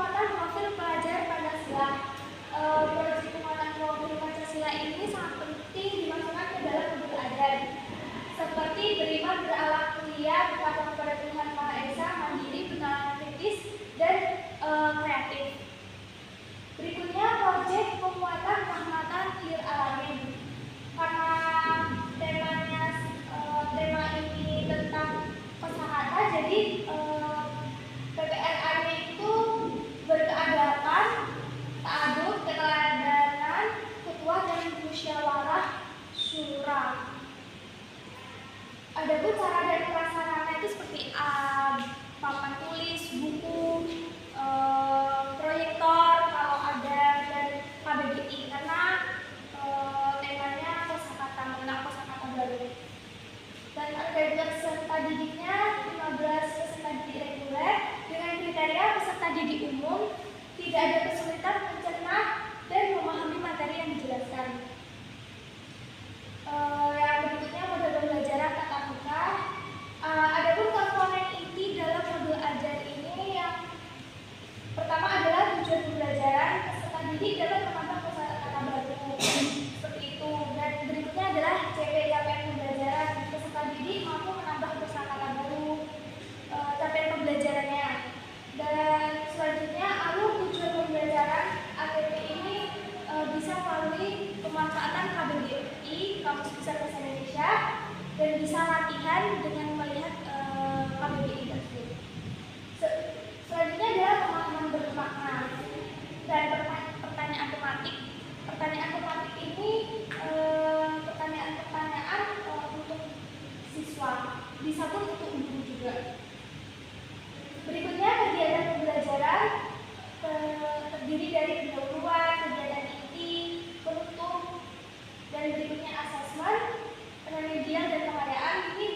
penguatan profil pelajar Pancasila. Proyek penguatan profil Pancasila ini sangat penting dimasukkan ke dalam modul ajar, seperti beriman, berakhlak mulia, bertakwa kepada Tuhan Maha Esa, mandiri, bernalar kritis, dan kreatif. Berikutnya proyek penguatan rahmatan lil alamin. Karena tema ini tentang kosakata, jadi PPRA-nya itu berkeadaban, ta'adub, keteladanan, ketua, dan musyawarah syura. Adapun cara dan prasarana itu seperti papan tulis, buku, proyektor kalau ada, dan KBBI karena temanya kosakata, mengenal kosakata baru. Dan ada peserta didiknya 15 peserta didik reguler dengan kriteria peserta didik umum, tidak ada kesulitan mencerna dan memahami materi yang dijelaskan. Yang berikutnya modul pembelajaran tatap muka. Adapun komponen inti dalam modul ajar ini yang pertama adalah tujuan pembelajaran, peserta didik dapat menambah kosakata baru seperti itu. Dan berikutnya adalah capaian pembelajaran, peserta didik mampu menambah kosakata baru, capaian pembelajarannya. Dan selanjutnya alur tujuan pembelajaran ATP ini bisa melalui pemanfaatan KBBI Kamus Besar Bahasa Indonesia dan bisa latihan dengan melihat KBBI tersebut. Selanjutnya adalah pemahaman bermakna dan pertanyaan tematik. Pertanyaan tematik ini pertanyaan-pertanyaan untuk siswa, bisa pun untuk guru juga. Berikutnya kegiatan pembelajaran terdiri dari pendahuluan, kegiatan inti, penutup, dan berikutnya asesmen, remedial, dan pengayaan. Ini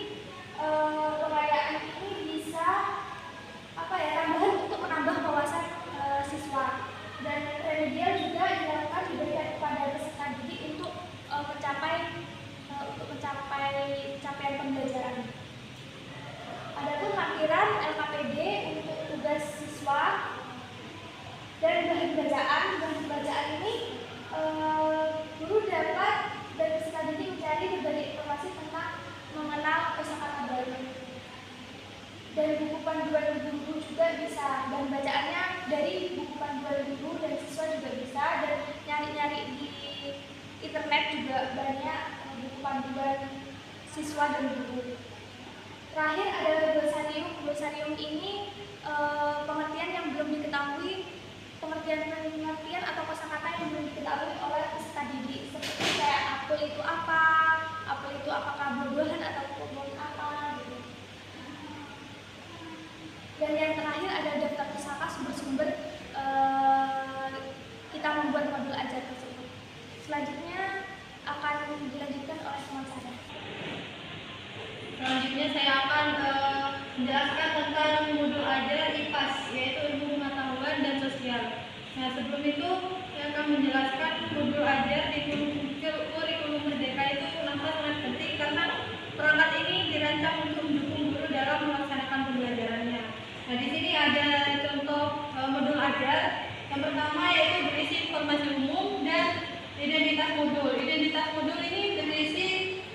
pengayaan ini bisa tambahan untuk menambah wawasan siswa, dan remedial juga dilakukan diberikan kepada peserta didik untuk mencapai capaian pembelajaran. Adapun lampiran LKPD untuk tugas siswa dan bahan bacaan. Bahan bacaan ini guru dapat dan peserta didik mencari berbagai informasi tentang mengenal kosakata baru. Dan buku panduan guru juga bisa, dan bacaannya dari buku panduan guru dan siswa juga bisa, dan nyari-nyari di internet juga banyak buku panduan siswa dan guru. Terakhir ada glosarium. Glosarium ini pengertian yang belum diketahui, pengertian atau kosakata yang belum diketahui oleh peserta didik, seperti kayak apel itu apa, apel itu apakah buah-buahan atau pohon apa gitu. Dan yang terakhir ada daftar pusaka sumber-sumber kita membuat modul ajar tersebut. Selanjutnya akan dilanjutkan oleh teman saya. Selanjutnya saya akan menjelaskan tentang modul ajar IPAS, yaitu ilmu pengetahuan dan sosial. Nah, sebelum itu saya akan menjelaskan modul ajar di kurikulum Merdeka itu kenapa sangat penting, karena perangkat ini dirancang untuk mendukung guru dalam melaksanakan pembelajarannya. Nah, di sini ada contoh modul ajar. Yang pertama yaitu berisi informasi umum dan identitas modul. Identitas modul ini berisi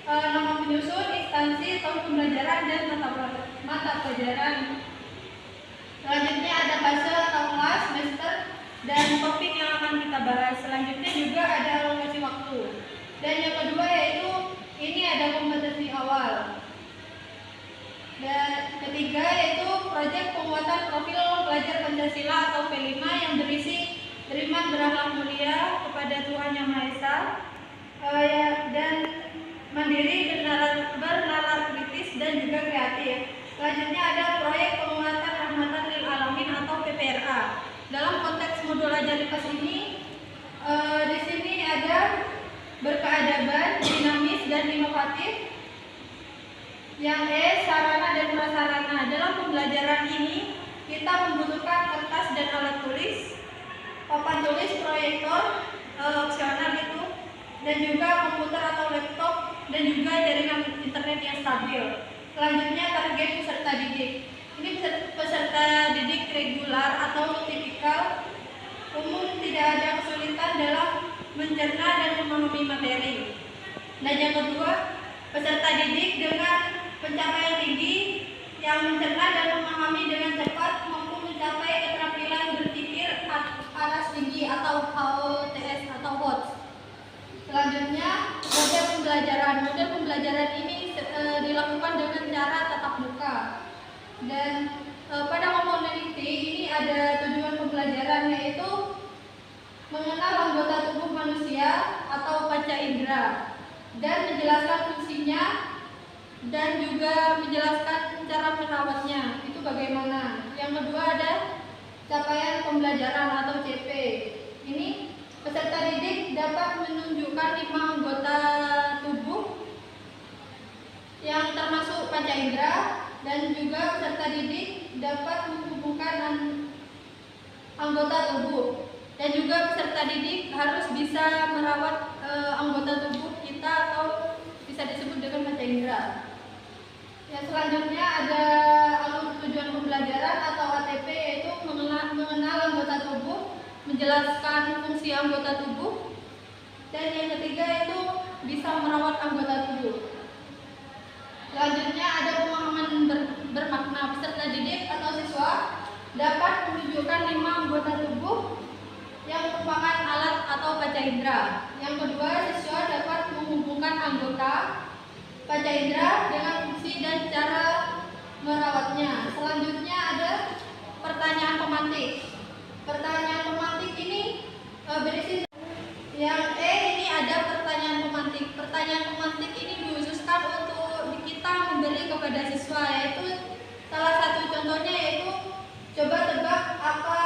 nama penyusun, instansi, tahun pembelajaran, dan mata pelajaran. Selanjutnya ada fase atau kelas, semester, dan topik yang akan kita bahas. Selanjutnya juga ada alokasi waktu. Dan yang kedua yaitu ini ada kompetensi awal. Dan ketiga yaitu proyek penguatan profil pelajar Pancasila atau P5 yang berisi beriman, berakhlak mulia kepada Tuhan Yang Maha Esa, dan mandiri, bernalar kritis, dan juga kreatif. Selanjutnya ada proyek penguatan rahmatan lil alamin atau PPRA. Dalam konteks modul ajar IPAS ini, di sini ada berkeadaban, dinamis, dan inovatif. Yang sarana dan prasarana. Dalam pembelajaran ini kita membutuhkan kertas dan alat tulis, papan tulis, proyektor opsional itu, dan juga komputer atau laptop, dan juga jaringan internet yang stabil. Selanjutnya target peserta didik. Ini peserta didik regular atau tipikal umum tidak ada kesulitan dalam mencerna dan memahami materi. Dan yang kedua, peserta didik dengan pencapaian tinggi yang mencerna dan memahami dengan cepat mampu mencapai keterampilan berpikir aras tinggi atau HOTS atau HOTS. Selanjutnya, model pembelajaran. Model pembelajaran ini dilakukan dengan cara tatap muka. Dan pada komponenti ini ada tujuan pembelajaran, yaitu mengenal anggota tubuh manusia atau panca indera dan menjelaskan fungsinya dan juga menjelaskan cara merawatnya itu bagaimana. Yang kedua ada capaian pembelajaran atau CP. Ini peserta didik dapat menunjukkan 5 anggota tubuh yang termasuk panca indera, dan juga peserta didik dapat menghubungkan anggota tubuh, dan juga peserta didik harus bisa merawat anggota tubuh kita atau bisa disebut dengan panca indera. Yang selanjutnya ada alur tujuan pembelajaran atau ATP, yaitu mengenal anggota tubuh, menjelaskan fungsi anggota tubuh, dan yang ketiga itu bisa merawat anggota tubuh. Selanjutnya ada pemahaman bermakna. Peserta didik atau siswa dapat menunjukkan 5 anggota tubuh yang merupakan alat atau panca indera. Yang kedua, siswa dapat menghubungkan anggota panca indera dengan fungsi dan cara merawatnya. Selanjutnya ada pertanyaan pemantik. Pertanyaan pemantik ini berisi yang ini ada pertanyaan pemantik. Pertanyaan pemantik ini dikhususkan untuk kita memberi kepada siswa, yaitu salah satu contohnya yaitu coba tebak apa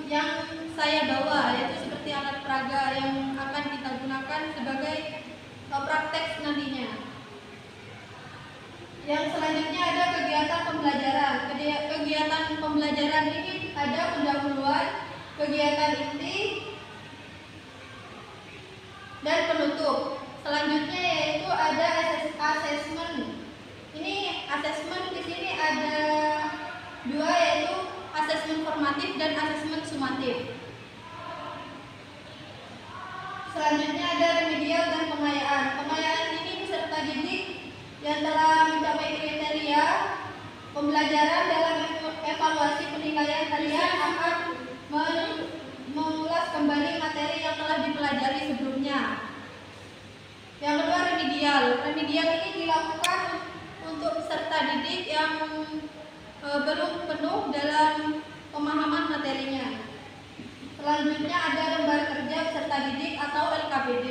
yang saya bawa, yaitu seperti alat peraga yang akan kita gunakan sebagai praktek nantinya. Yang selanjutnya ada kegiatan pembelajaran. Kegiatan pembelajaran ini ada pendahuluan, kegiatan inti, dan penutup. Selanjutnya yaitu ada asesmen. Ini asesmen di sini ada 2, yaitu asesmen formatif dan asesmen sumatif. Selanjutnya ada remedial dan pengayaan. Pengayaan ini peserta didik yang telah mencapai kriteria pembelajaran dalam evaluasi penilaian kalian akan mengulas kembali materi yang telah dipelajari sebelumnya. Yang kedua, remedial. Remedial ini dilakukan untuk peserta didik yang belum penuh dalam pemahaman materinya. Selanjutnya ada lembar kerja peserta didik atau LKPD.